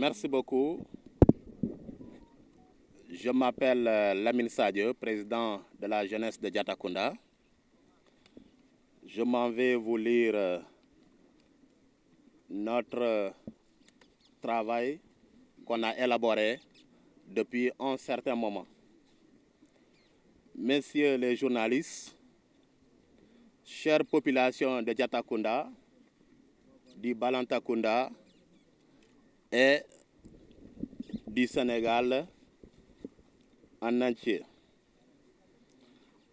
Merci beaucoup. Je m'appelle Lamine Sadio, président de la jeunesse de Diatakunda. Je m'en vais vous lire notre travail qu'on a élaboré depuis un certain moment. Messieurs les journalistes, chère population de Diatakunda, du Balantakunda et du Sénégal en entier.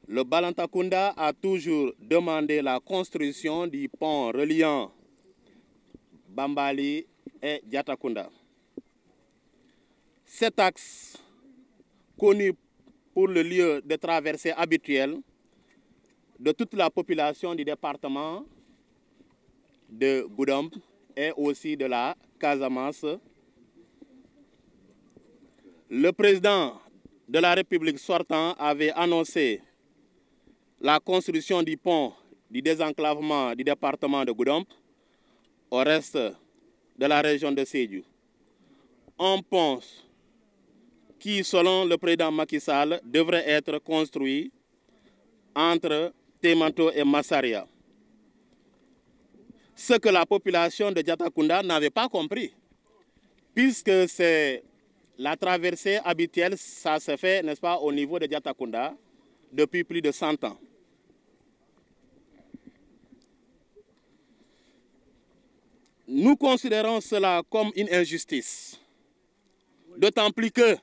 Le Balantakunda a toujours demandé la construction du pont reliant Bambali et Diatakunda. Cet axe, connu pour le lieu de traversée habituel de toute la population du département de Goudomp et aussi de la Casamance, le président de la République sortant avait annoncé la construction du pont du désenclavement du département de Goudomp au reste de la région de Sédhiou. Un pont qui, selon le président Macky Sall, devrait être construit entre Témanto et Massaria. Ce que la population de Diatakunda n'avait pas compris, puisque c'est la traversée habituelle, ça se fait, n'est-ce pas, au niveau de Diatakunda depuis plus de 100 ans. Nous considérons cela comme une injustice, d'autant plus que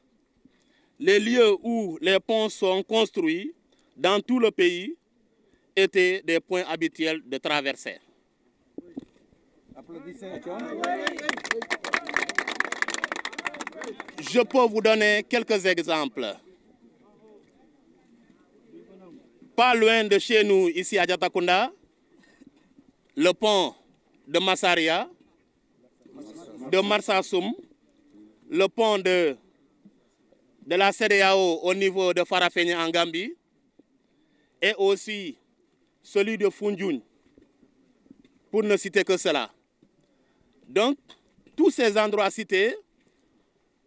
les lieux où les ponts sont construits dans tout le pays étaient des points habituels de traversée. Je peux vous donner quelques exemples. Pas loin de chez nous, ici à Diatakunda, le pont de Massaria, de Marsassoum, le pont de la CEDEAO au niveau de Farafenni en Gambie, et aussi celui de Foundiougne, pour ne citer que cela. Donc, tous ces endroits cités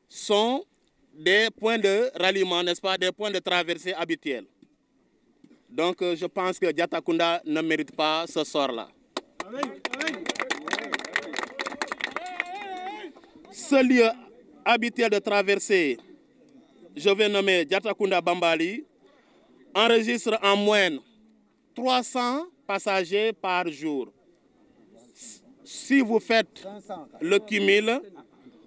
sont des points de ralliement, n'est-ce pas, des points de traversée habituels. Donc, je pense que Diatakunda ne mérite pas ce sort-là. Ce lieu habituel de traversée, je vais nommer Diatakunda Bambali, enregistre en moyenne 300 passagers par jour. Si vous faites le cumul,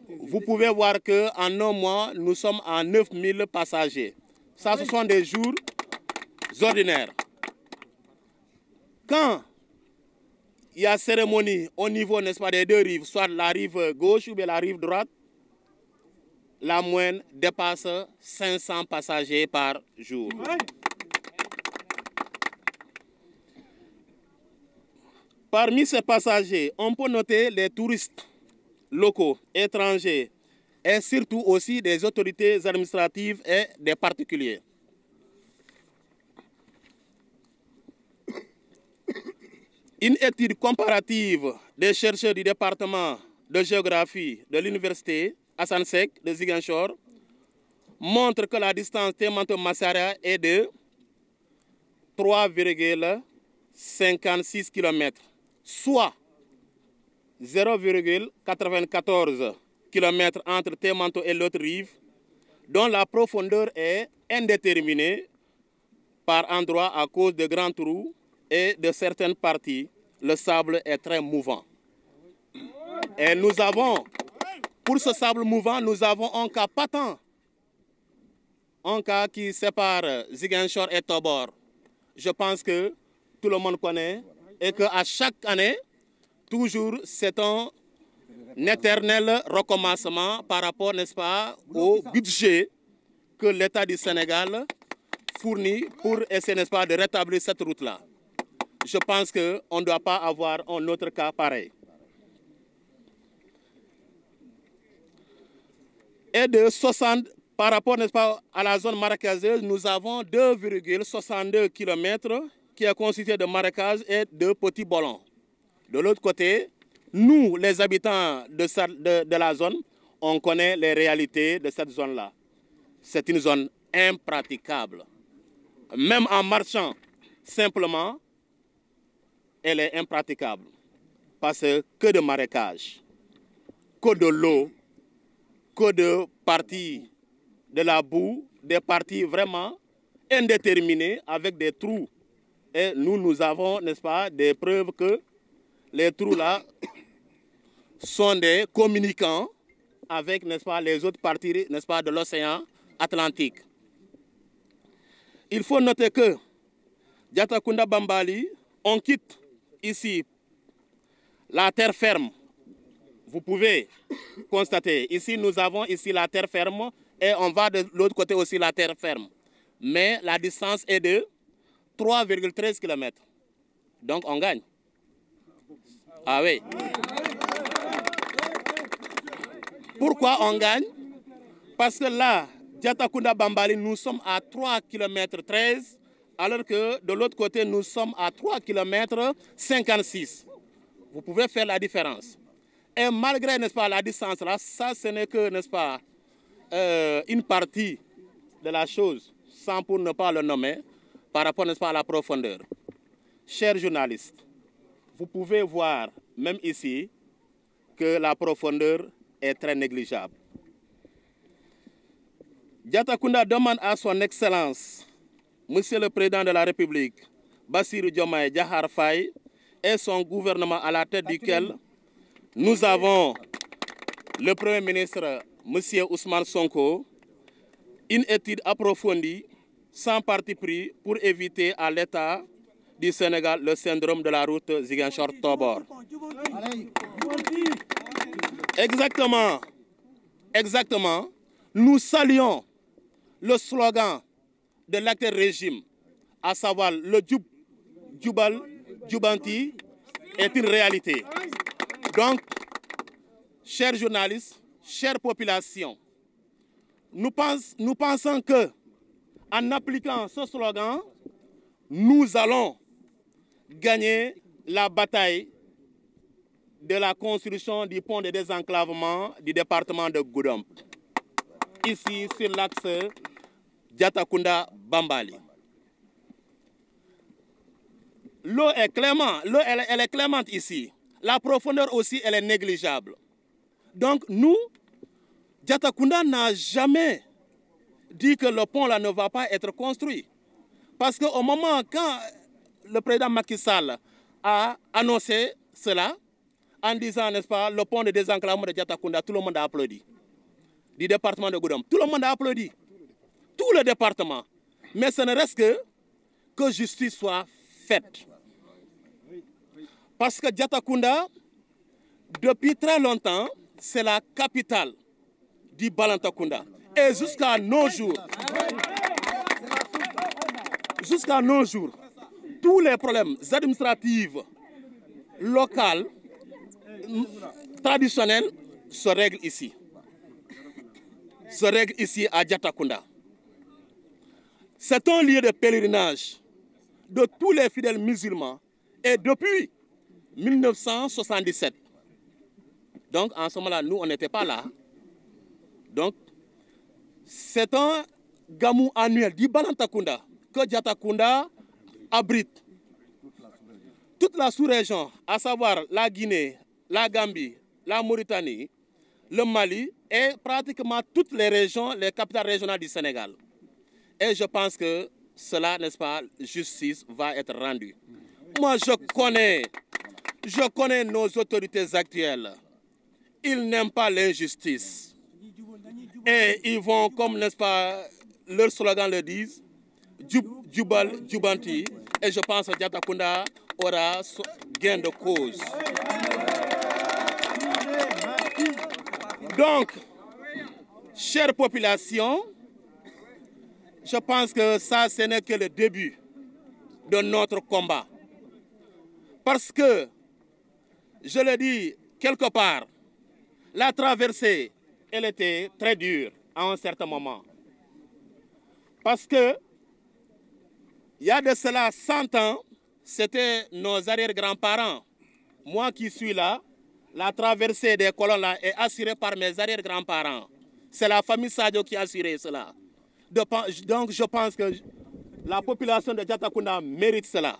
vous pouvez voir qu'en un mois, nous sommes à 9000 passagers. Ça, ce sont des jours ordinaires. Quand il y a cérémonie au niveau, n'est-ce pas, des deux rives, soit la rive gauche ou bien la rive droite, la moyenne dépasse 500 passagers par jour. Parmi ces passagers, on peut noter les touristes locaux, étrangers et surtout aussi des autorités administratives et des particuliers. Une étude comparative des chercheurs du département de géographie de l'université Assane Seck de Ziguinchor montre que la distance Témanto-Massaria est de 3,56 km, soit 0,94 km entre Témanto et l'autre rive, dont la profondeur est indéterminée par endroits à cause de grands trous et de certaines parties, le sable est très mouvant. Et nous avons, pour ce sable mouvant, nous avons un cas patent, un cas qui sépare Ziguinchor et Tobor. Je pense que tout le monde connaît et qu'à chaque année, toujours, c'est un éternel recommencement par rapport, n'est-ce pas, au budget que l'État du Sénégal fournit pour essayer, n'est-ce pas, de rétablir cette route-là. Je pense qu'on ne doit pas avoir un autre cas pareil. Et de 60, par rapport, n'est-ce pas, à la zone marécageuse, nous avons 2,62 km qui est constitué de marécages et de petits ballons. De l'autre côté, nous, les habitants de la zone, on connaît les réalités de cette zone-là. C'est une zone impraticable. Même en marchant simplement, elle est impraticable. Parce que de marécages, que de l'eau, que de parties de la boue, des parties vraiment indéterminées avec des trous. Et nous avons, n'est-ce pas, des preuves que les trous-là sont des communicants avec, n'est-ce pas, les autres parties, n'est-ce pas, de l'océan Atlantique. Il faut noter que Diatakunda Bambali, on quitte ici la terre ferme. Vous pouvez constater, ici nous avons ici la terre ferme et on va de l'autre côté aussi la terre ferme. Mais la distance est de 3,13 km. Donc on gagne. Ah oui. Pourquoi on gagne? Parce que là, Diatakunda Bambali, nous sommes à 3 km 13, alors que de l'autre côté, nous sommes à 3 km 56. Vous pouvez faire la différence. Et malgré, n'est-ce pas, la distance là, ça ce n'est que, n'est-ce pas, une partie de la chose, sans pour ne pas le nommer, par rapport, n'est-ce pas, à la profondeur. Chers journalistes, vous pouvez voir, même ici, que la profondeur est très négligeable. Diatakunda demande à son Excellence, Monsieur le Président de la République, Bassirou Diomaye Diakhar Faye, et son gouvernement à la tête duquel nous avons le Premier ministre, Monsieur Ousmane Sonko, une étude approfondie, sans parti pris, pour éviter à l'État du Sénégal le syndrome de la route Ziguinchor-Tobor. Exactement. Exactement. Nous saluons le slogan de l'actuel régime, à savoir le Djubal, Djubanti, est une réalité. Donc, chers journalistes, chère population, nous pensons que en appliquant ce slogan, nous allons gagner la bataille de la construction du pont de désenclavement du département de Goudomp, ici sur l'axe Diatakunda-Bambali. L'eau est clémente, elle est clémente ici. La profondeur aussi, elle est négligeable. Donc nous, Diatakunda n'a jamais dit que le pont là ne va pas être construit. Parce qu'au moment quand le président Macky Sall a annoncé cela, en disant, n'est-ce pas, le pont de désenclavement de Diatakunda, tout le monde a applaudi. Du département de Goudomp, tout le monde a applaudi. Tout le département. Mais ce ne reste que justice soit faite. Parce que Diatakunda, depuis très longtemps, c'est la capitale du Balantakunda. Et jusqu'à nos jours, tous les problèmes administratifs, locaux, traditionnels se règlent ici. Se règlent ici à Diatakunda. C'est un lieu de pèlerinage de tous les fidèles musulmans et depuis 1977. Donc en ce moment-là, nous, on n'était pas là. Donc, c'est un gamou annuel du Balantakunda que Diatakunda abrite. Toute la sous-région, à savoir la Guinée, la Gambie, la Mauritanie, le Mali et pratiquement toutes les régions, les capitales régionales du Sénégal. Et je pense que cela, n'est-ce pas, justice va être rendue. Moi, je connais nos autorités actuelles. Ils n'aiment pas l'injustice. Et ils vont, comme, n'est-ce pas, leur slogan le disent, Djubal, Djubanti. Et je pense que Diatakunda aura gain de cause. Donc, chère population, je pense que ça, ce n'est que le début de notre combat. Parce que, je le dis quelque part, la traversée, elle était très dure à un certain moment. Parce que, il y a de cela 100 ans, c'était nos arrière-grands-parents. Moi qui suis là, la traversée des colonnes là est assurée par mes arrière-grands-parents. C'est la famille Sadio qui a assuré cela. Donc je pense que la population de Diatakunda mérite cela,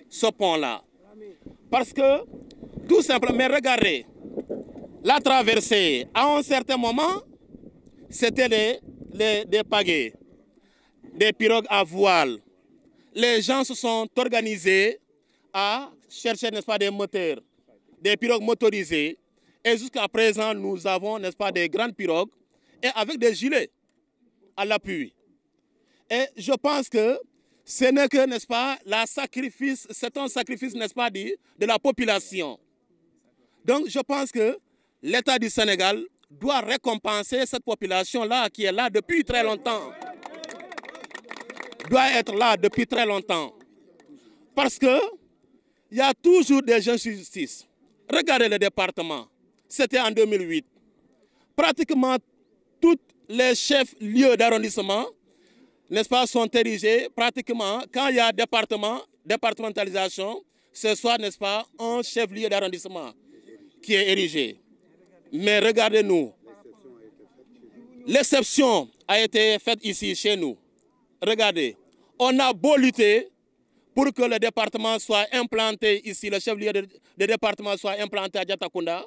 ce pont-là. Parce que, tout simplement, mais regardez, la traversée, à un certain moment, c'était des pagaies, des pirogues à voile. Les gens se sont organisés à chercher, n'est-ce pas, des moteurs, des pirogues motorisées. Et jusqu'à présent, nous avons, n'est-ce pas, des grandes pirogues et avec des gilets à l'appui. Et je pense que ce n'est que, n'est-ce pas, c'est un sacrifice, n'est-ce pas, de la population. Donc, je pense que l'État du Sénégal doit récompenser cette population-là qui est là depuis très longtemps. Doit être là depuis très longtemps. Parce qu'il y a toujours des injustices. Regardez le département. C'était en 2008. Pratiquement tous les chefs-lieux d'arrondissement, n'est-ce pas, sont érigés pratiquement, quand il y a départementalisation, ce soit, n'est-ce pas, un chef-lieu d'arrondissement qui est érigé. Mais regardez-nous, l'exception a été faite ici, chez nous. Regardez, on a beau lutter pour que le département soit implanté ici, le chef-lieu de département soit implanté à Diatakunda,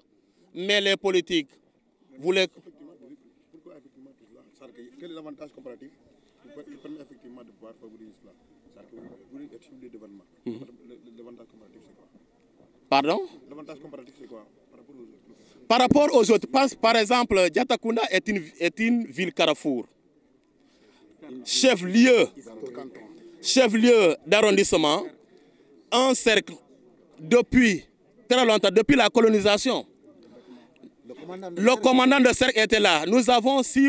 mais les politiques voulaient... Pourquoi effectivement tout cela? Quel est l'avantage comparatif qui permet effectivement de pouvoir favoriser cela? Vous voulez être ciblé d'événements. L'avantage comparatif, c'est quoi? Pardon? L'avantage comparatif, c'est quoi par rapport aux autres? Par exemple, Diatakunda est une ville carrefour. Chef-lieu d'arrondissement, un cercle depuis très longtemps, depuis la colonisation. Le commandant de cercle était là. Nous avons, si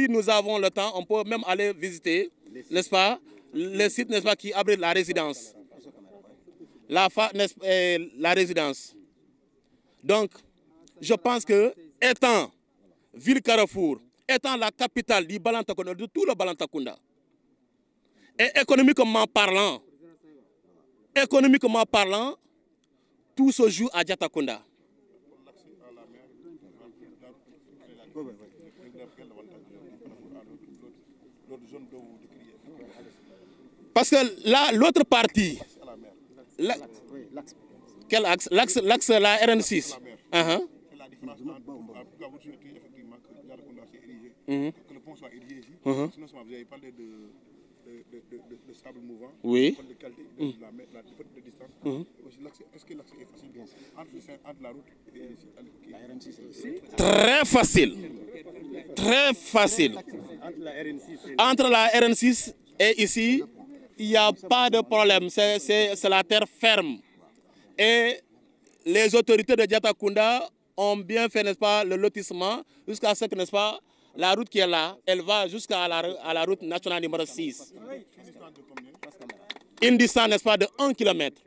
nous avons le temps, on peut même aller visiter, n'est-ce pas, le site, n'est-ce pas, qui abrite la résidence. La résidence. Donc, je pense que, étant ville carrefour, étant la capitale du Balantakunda, de tout le Balantakunda, et économiquement parlant, tout se joue à Diatakunda. Parce que là, l'autre partie, quel axe? L'axe, la RN6. La différence pourquoi vous souhaitez effectivement que Diatakunda soit érigé, que le pont soit érigé ici. Sinon, vous avez parlé de sable mouvant, oui. De qualité, de distance. Est-ce que l'accès est facile entre la route et la RN6? Très facile. Très facile. Entre la RN6 et ici, il n'y a pas de problème. C'est la terre ferme. Et les autorités de Diatakunda ont bien fait, n'est-ce pas, le lotissement jusqu'à ce que, n'est-ce pas, la route qui est là, elle va jusqu'à la route nationale numéro 6. Une distance, n'est-ce pas, de 1 km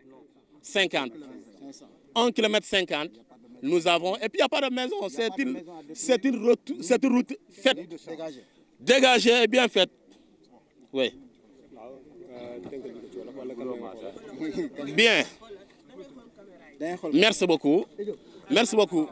50. 1 km 50, nous avons... Et puis, il n'y a pas de maison. C'est une route faite. Dégagée et bien faite. Oui. Bien. Merci beaucoup. Merci beaucoup.